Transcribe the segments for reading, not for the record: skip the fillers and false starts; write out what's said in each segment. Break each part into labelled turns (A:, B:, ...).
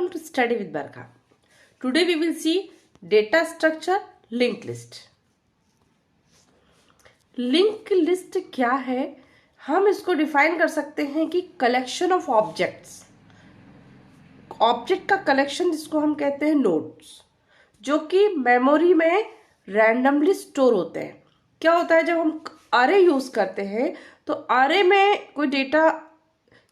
A: Welcome to Study with Barkha. Today we will see data structure linked list. Link list क्या है? हम इसको define कर सकते हैं कि कलेक्शन ऑफ ऑब्जेक्ट्स, ऑब्जेक्ट का कलेक्शन जिसको हम कहते हैं नोड्स, जो कि मेमोरी में रैंडमली स्टोर होते हैं. क्या होता है जब हम अरे यूज करते हैं तो अरे में कोई डेटा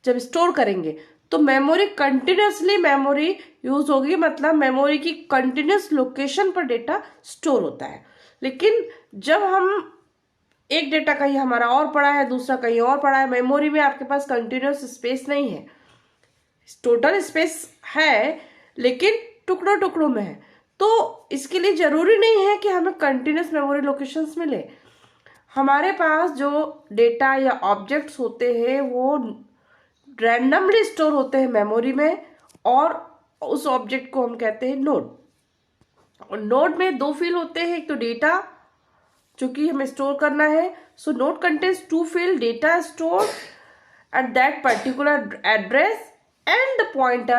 A: जब स्टोर करेंगे तो मेमोरी कंटिन्यूसली मेमोरी यूज होगी, मतलब मेमोरी की कंटिन्यूस लोकेशन पर डेटा स्टोर होता है. लेकिन जब हम एक डेटा कहीं हमारा और पड़ा है, दूसरा कहीं और पड़ा है, मेमोरी में आपके पास कंटिन्यूस स्पेस नहीं है, टोटल स्पेस है लेकिन टुकड़ों टुकड़ों में है. तो इसके लिए जरूरी नहीं है कि हमें कंटिन्यूस मेमोरी लोकेशंस मिले. हमारे पास जो डेटा या ऑब्जेक्ट्स होते हैं वो रैंडमली स्टोर होते हैं मेमोरी में, और उस ऑब्जेक्ट को हम कहते हैं नोड. और नोड में दो फील्ड होते हैं, एक तो डेटा जो कि हमें स्टोर करना है. So node contains two field, data store at that particular address and the pointer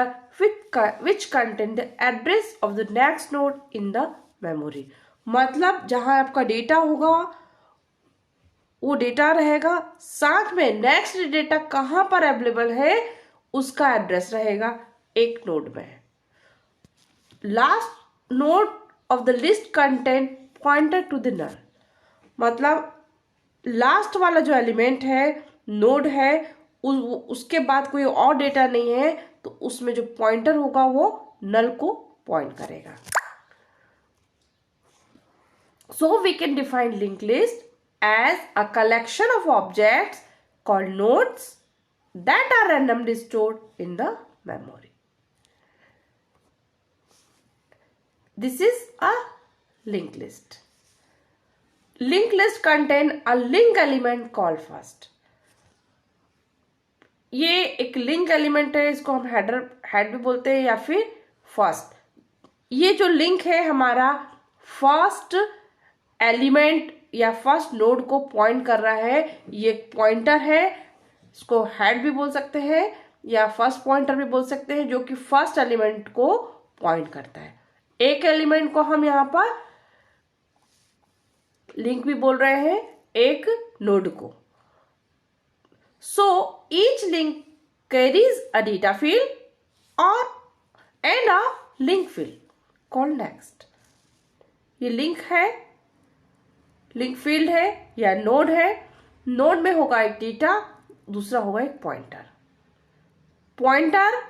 A: which contain the address of the next node in the memory. मतलब जहां आपका डेटा होगा वो डेटा रहेगा, साथ में नेक्स्ट डेटा कहां पर अवेलेबल है उसका एड्रेस रहेगा एक नोड में. Last node of the list contain pointer to the null, मतलब लास्ट वाला जो एलिमेंट है नोड है, उसके बाद कोई और डेटा नहीं है तो उसमें जो पॉइंटर होगा वो नल को पॉइंट करेगा. So we can define link list as a collection of objects called nodes that are randomly stored in the memory. This is a link list. Link list contain a link element called first. ये एक link element है, इसको हम head भी बोलते हैं या फिर फर्स्ट. ये जो लिंक है हमारा फर्स्ट एलिमेंट या फर्स्ट नोड को पॉइंट कर रहा है. ये एक पॉइंटर है, इसको हेड भी बोल सकते हैं या फर्स्ट पॉइंटर भी बोल सकते हैं, जो कि फर्स्ट एलिमेंट को पॉइंट करता है. एक एलिमेंट को हम यहाँ पर लिंक भी बोल रहे हैं, एक नोड को. So each link carries a data field and a link field called next. ये लिंक है, लिंक फील्ड है या नोड है. नोड में होगा एक डेटा, दूसरा होगा एक पॉइंटर. पॉइंटर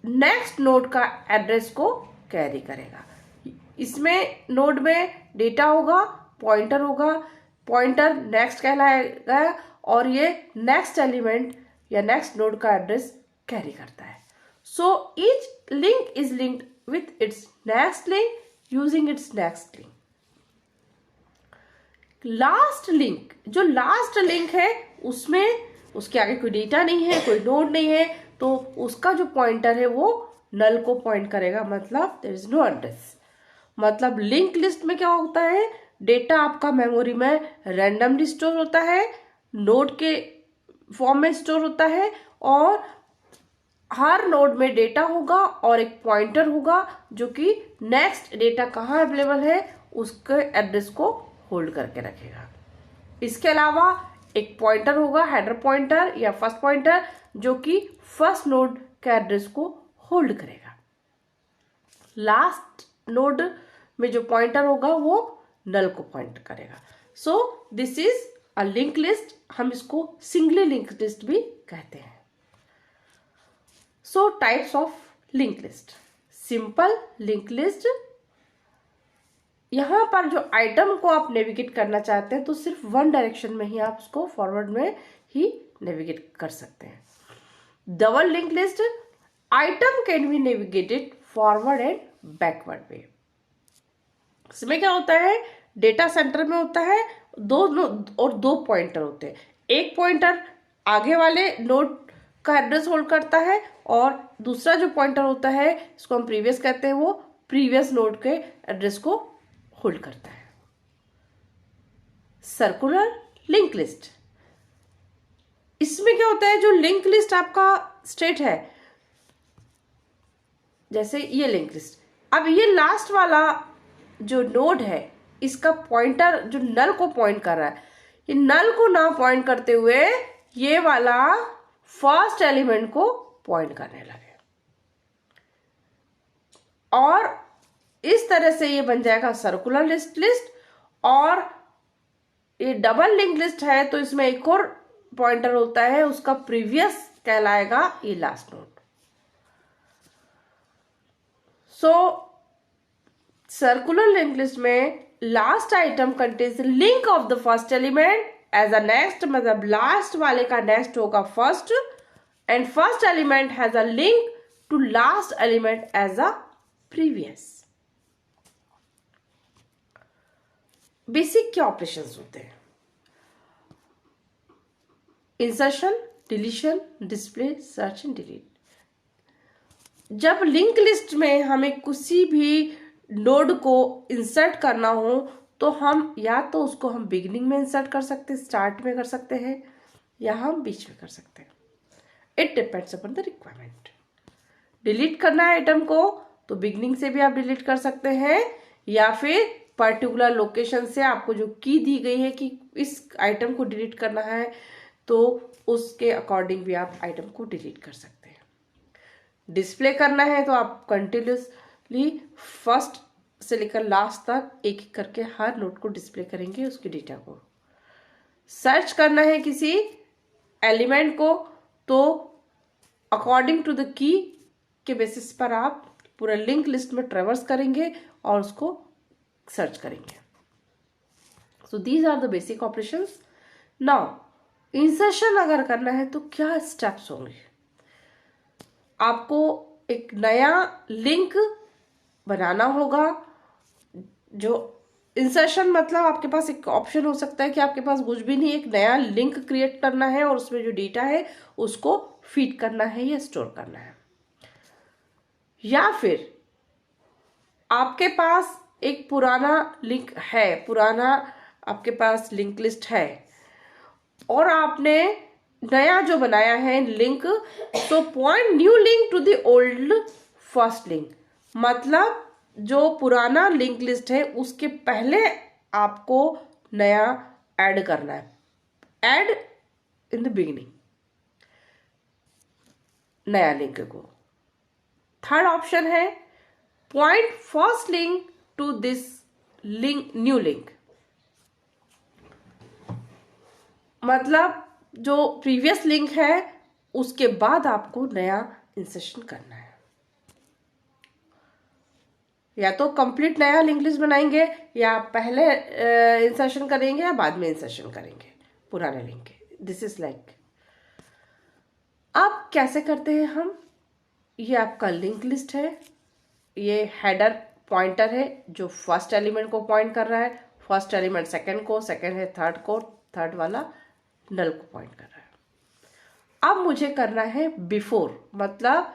A: नेक्स्ट नोड का एड्रेस को कैरी करेगा. इसमें नोड में डेटा होगा, पॉइंटर होगा, पॉइंटर नेक्स्ट कहलाएगा और ये नेक्स्ट एलिमेंट या नेक्स्ट नोड का एड्रेस कैरी करता है. So each link is linked with its next link using its next link. Last link, जो लास्ट लिंक है उसमें उसके आगे कोई डेटा नहीं है, कोई नोड नहीं है, तो उसका जो पॉइंटर है वो नल को पॉइंट करेगा, मतलब देयर इज नो एड्रेस. मतलब लिंक लिस्ट में क्या होता है, डेटा आपका मेमोरी में रैंडमली स्टोर होता है, नोड के फॉर्म में स्टोर होता है, और हर नोड में डेटा होगा और एक पॉइंटर होगा जो कि नेक्स्ट डेटा कहाँ अवेलेबल है उसके एड्रेस को होल्ड करके रखेगा. इसके अलावा एक पॉइंटर होगा, हेडर पॉइंटर या फर्स्ट पॉइंटर, जो कि फर्स्ट नोड के एड्रेस को होल्ड करेगा. लास्ट नोड में जो पॉइंटर होगा वो नल को पॉइंट करेगा. सो this is a link list. हम इसको सिंगली लिंक लिस्ट भी कहते हैं. सो types of link list. Simple link list, यहां पर जो आइटम को आप नेविगेट करना चाहते हैं तो सिर्फ वन डायरेक्शन में ही आप उसको फॉरवर्ड में ही नेविगेट कर सकते हैं. Double link list, item can be navigated forward and backward way. इसमें क्या होता है, डेटा सेंटर में होता है दो पॉइंटर होते हैं. एक पॉइंटर आगे वाले नोड का एड्रेस होल्ड करता है और दूसरा जो पॉइंटर होता है, इसको हम प्रीवियस कहते हैं, वो प्रीवियस नोड के एड्रेस को होल्ड करता है. सर्कुलर लिंक लिस्ट, इसमें क्या होता है, जो लिंक लिस्ट आपका स्टेट है जैसे ये लिंक लिस्ट। अब ये लास्ट वाला जो नोड है, इसका पॉइंटर जो नल को पॉइंट कर रहा है, ये नल को ना पॉइंट करते हुए ये वाला फर्स्ट एलिमेंट को पॉइंट करने लगे, और इस तरह से ये बन जाएगा सर्कुलर लिस्ट। और ये डबल लिंक लिस्ट है तो इसमें एक और पॉइंटर होता है, उसका प्रीवियस कहलाएगा ये last node. So circular link list में last item contains link of the first element as a next, मतलब लास्ट वाले का नेक्स्ट होगा first, and first element has a link to last element as a previous. Basic क्या operations होते हैं? Insertion, deletion, display, search and delete. जब link list में हमें किसी भी नोड को इंसर्ट करना हो तो हम या तो उसको हम बिगिनिंग में इंसर्ट कर सकते हैं, स्टार्ट में कर सकते हैं, या हम बीच में कर सकते हैं। It depends upon the requirement. Delete करना है आइटम को तो बिगिनिंग से भी आप डिलीट कर सकते हैं, या फिर पर्टिकुलर लोकेशन से आपको जो की दी गई है कि इस आइटम को डिलीट करना है तो उसके अकॉर्डिंग भी आप आइटम को डिलीट कर सकते हैं। डिस्प्ले करना है तो आप कंटिन्यूसली फर्स्ट से लेकर लास्ट तक एक एक करके हर नोड को डिस्प्ले करेंगे, उसके डेटा को। सर्च करना है किसी एलिमेंट को तो अकॉर्डिंग टू द की के बेसिस पर आप पूरा लिंक लिस्ट में ट्रेवर्स करेंगे और उसको सर्च करेंगे। So these are the basic operations. Now insertion अगर करना है तो क्या स्टेप्स होंगे? आपको एक नया लिंक बनाना होगा। जो इंसर्शन मतलब आपके पास एक ऑप्शन हो सकता है कि आपके पास कुछ भी नहीं, एक नया लिंक क्रिएट करना है और उसमें जो डेटा है उसको फीड करना है या स्टोर करना है। या फिर आपके पास एक पुराना लिंक है, पुराना आपके पास लिंक लिस्ट है और आपने नया जो बनाया है लिंक, तो point new link to the old first link, मतलब जो पुराना लिंक लिस्ट है उसके पहले आपको नया ऐड करना है, ऐड इन द बिगिनिंग नया लिंक को। थर्ड ऑप्शन है point first link to this link new link, मतलब जो प्रीवियस लिंक है उसके बाद आपको नया इंसर्शन करना है। या तो कंप्लीट नया लिंक लिस्ट बनाएंगे, या पहले इंसर्शन करेंगे या बाद में इंसर्शन करेंगे पुराने लिंक के। This is like. अब कैसे करते हैं हम? ये आपका लिंक लिस्ट है, ये हेडर पॉइंटर है जो फर्स्ट एलिमेंट को पॉइंट कर रहा है, फर्स्ट एलिमेंट सेकंड को, सेकंड है थर्ड को, थर्ड वाला नल को पॉइंट कर रहा है। अब मुझे करना है बिफोर, मतलब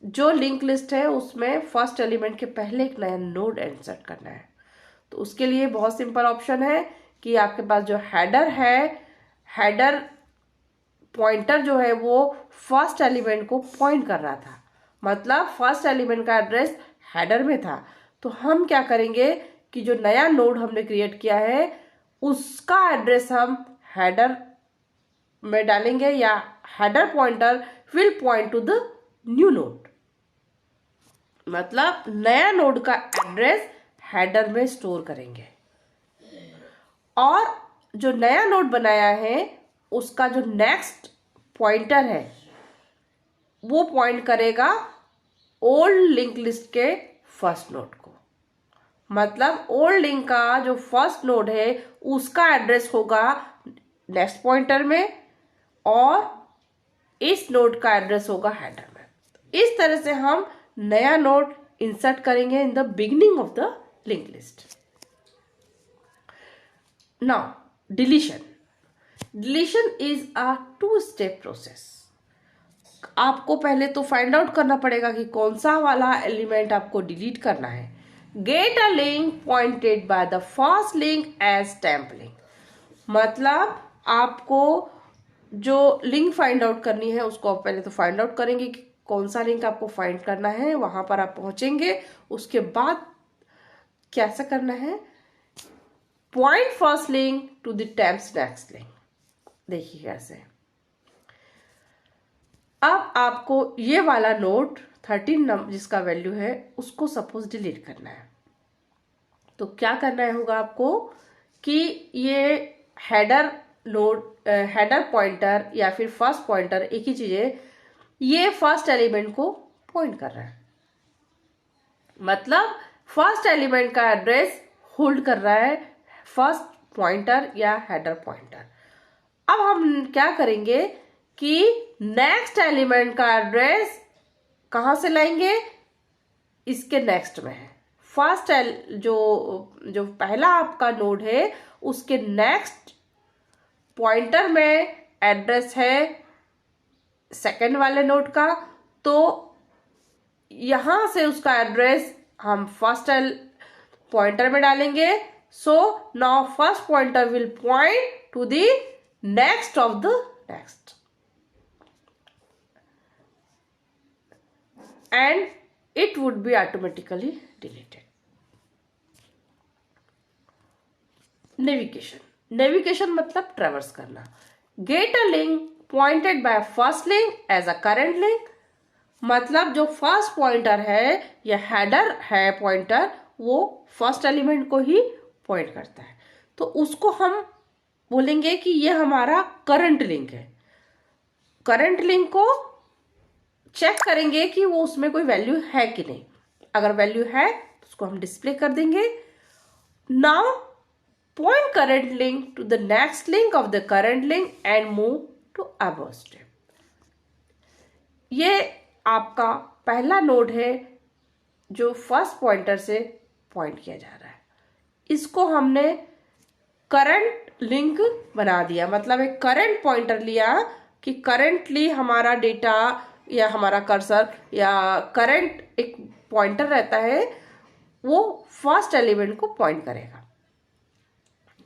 A: जो लिंक लिस्ट है उसमें फर्स्ट एलिमेंट के पहले एक नया नोड इंसर्ट करना है। तो उसके लिए बहुत सिंपल ऑप्शन है कि आपके पास जो हेडर है, हेडर पॉइंटर जो है वो फर्स्ट एलिमेंट को पॉइंट कर रहा था, मतलब फर्स्ट एलिमेंट का एड्रेस हेडर में था। तो हम क्या करेंगे कि जो नया नोड हमने क्रिएट किया है उसका एड्रेस हम हेडर में डालेंगे, या header pointer will point to the new node, मतलब नया नोड का एड्रेस हेडर में स्टोर करेंगे। और जो नया नोड बनाया है उसका जो नेक्स्ट पॉइंटर है वो पॉइंट करेगा ओल्ड लिंक लिस्ट के फर्स्ट नोड को, मतलब ओल्ड लिंक का जो फर्स्ट नोड है उसका एड्रेस होगा नेक्स्ट पॉइंटर में और इस नोड का एड्रेस होगा हेडर में। इस तरह से हम नया नोड इंसर्ट करेंगे in the beginning of the link list. Now deletion. Deletion is a two step process. आपको पहले तो फाइंड आउट करना पड़ेगा कि कौन सा वाला एलिमेंट आपको डिलीट करना है। Get a link pointed by the first link as temp link, मतलब आपको जो लिंक फाइंड आउट करनी है उसको आप पहले तो फाइंड आउट करेंगे कि कौन सा लिंक आपको फाइंड करना है, वहां पर आप पहुंचेंगे। उसके बाद कैसे करना है, point first link to the temp's next link. देखिए कैसे, अब आपको ये वाला नोड 13 नंबर जिसका वैल्यू है उसको सपोज डिलीट करना है। तो क्या करना है होगा आपको कि ये हेडर नोड, हेडर पॉइंटर या फिर फर्स्ट पॉइंटर एक ही चीज है, ये फर्स्ट एलिमेंट को पॉइंट कर रहा है, मतलब फर्स्ट एलिमेंट का एड्रेस होल्ड कर रहा है फर्स्ट पॉइंटर या हेडर पॉइंटर। अब हम क्या करेंगे कि नेक्स्ट एलिमेंट का एड्रेस कहां से लाएंगे, इसके नेक्स्ट में है। फर्स्ट जो पहला आपका नोड है उसके नेक्स्ट पॉइंटर में एड्रेस है सेकंड वाले नोड का, तो यहां से उसका एड्रेस हम फर्स्ट पॉइंटर में डालेंगे। So now first pointer will point to the next of the next and it would be automatically deleted. Navigation मतलब ट्रेवर्स करना। Get a link pointed by first link as a current link, मतलब जो first pointer है या header है pointer, वो first element को ही point करता है, तो उसको हम बोलेंगे कि ये हमारा करंट लिंक है। करंट लिंक को चेक करेंगे कि वो उसमें कोई वैल्यू है कि नहीं, अगर वैल्यू है तो उसको हम डिस्प्ले कर देंगे। Now point current link to the next link of the current link and move to above step. ये आपका पहला नोड है जो फर्स्ट पॉइंटर से पॉइंट किया जा रहा है, इसको हमने करंट लिंक बना दिया, मतलब एक करंट पॉइंटर लिया कि करंटली हमारा डेटा या हमारा कर्सर या करंट एक पॉइंटर रहता है, वो फर्स्ट एलिमेंट को पॉइंट करेगा,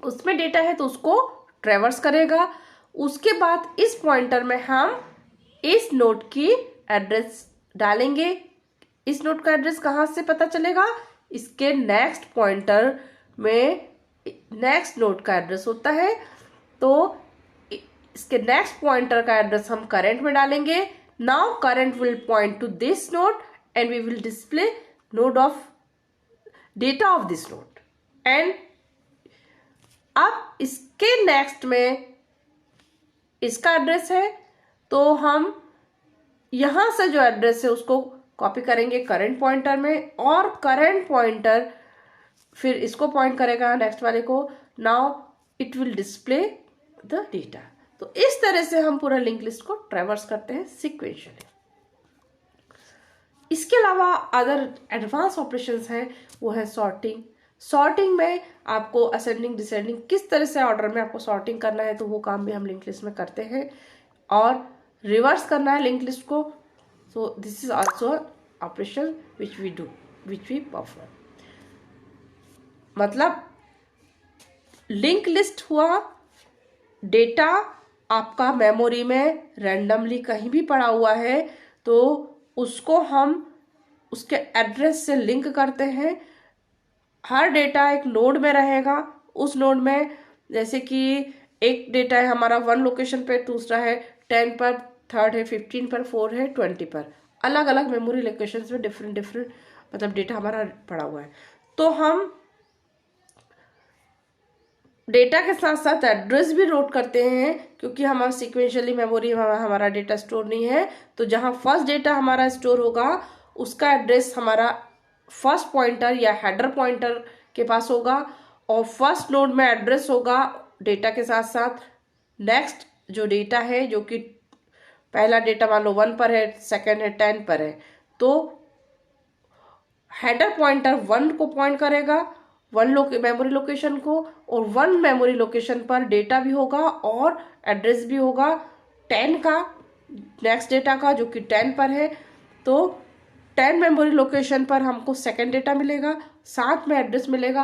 A: उसमें डेटा है तो उसको ट्रेवर्स करेगा। उसके बाद इस पॉइंटर में हम इस नोड की एड्रेस डालेंगे। इस नोड का एड्रेस कहाँ से पता चलेगा, इसके नेक्स्ट पॉइंटर में नेक्स्ट नोड का एड्रेस होता है, तो इसके नेक्स्ट पॉइंटर का एड्रेस हम करंट में डालेंगे। Now current will point to this node and we will display node of data of this node. And अब इसके नेक्स्ट में इसका एड्रेस है, तो हम यहां से जो एड्रेस है उसको कॉपी करेंगे करंट पॉइंटर में, और करंट पॉइंटर फिर इसको पॉइंट करेगा नेक्स्ट वाले को। Now it will display the data. तो इस तरह से हम पूरा लिंक लिस्ट को ट्रेवर्स करते हैं सीक्वेंशियली। इसके अलावा अदर एडवांस ऑपरेशंस हैं, वो है सॉर्टिंग। सॉर्टिंग में आपको असेंडिंग डिसेंडिंग किस तरह से ऑर्डर में आपको सॉर्टिंग करना है, तो वो काम भी हम लिंक लिस्ट में करते हैं, और रिवर्स करना है लिंक लिस्ट को। So this is also operation which we perform. मतलब लिंक लिस्ट हुआ, डेटा आपका मेमोरी में रैंडमली कहीं भी पड़ा हुआ है तो उसको हम उसके एड्रेस से लिंक करते हैं। हर डेटा एक नोड में रहेगा, उस नोड में जैसे कि एक डेटा है हमारा 1 लोकेशन पे, दूसरा है 10 पर, थर्ड है 15 पर, 4 है 20 पर, अलग अलग मेमोरी लोकेशन में डिफरेंट मतलब डेटा हमारा पड़ा हुआ है। तो हम डेटा के साथ साथ एड्रेस भी नोट करते हैं, क्योंकि हमारा सीक्वेंशियली मेमोरी हमारा डेटा स्टोर नहीं है, तो जहां फर्स्ट डेटा हमारा स्टोर होगा उसका एड्रेस हमारा फर्स्ट पॉइंटर या हेडर पॉइंटर के पास होगा, और फर्स्ट नोड में एड्रेस होगा डेटा के साथ साथ नेक्स्ट जो डेटा है, जो कि पहला डेटा मान लो 1 पर है, सेकंड है 10 पर है, तो हेडर पॉइंटर 1 को पॉइंट करेगा, 1 मेमोरी लोकेशन को, और 1 मेमोरी लोकेशन पर डेटा भी होगा और एड्रेस भी होगा 10 का, नेक्स्ट डेटा का जो कि 10 पर है। तो 10 मेमोरी लोकेशन पर हमको सेकंड डेटा मिलेगा, साथ में एड्रेस मिलेगा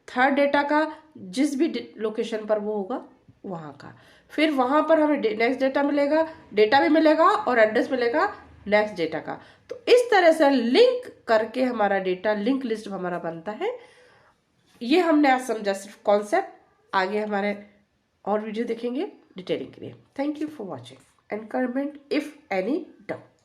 A: थर्ड डेटा का, जिस भी लोकेशन पर वो होगा वहाँ का। फिर वहाँ पर हमें नेक्स्ट डेटा मिलेगा, डेटा भी मिलेगा और एड्रेस मिलेगा नेक्स्ट डेटा का। तो इस तरह से लिंक करके हमारा डेटा लिंक लिस्ट हमारा बनता है। ये हमने आज समझा सिर्फ कॉन्सेप्ट, आगे हमारे और वीडियो देखेंगे डिटेलिंग के लिए। Thank you for watching and comment if any doubt.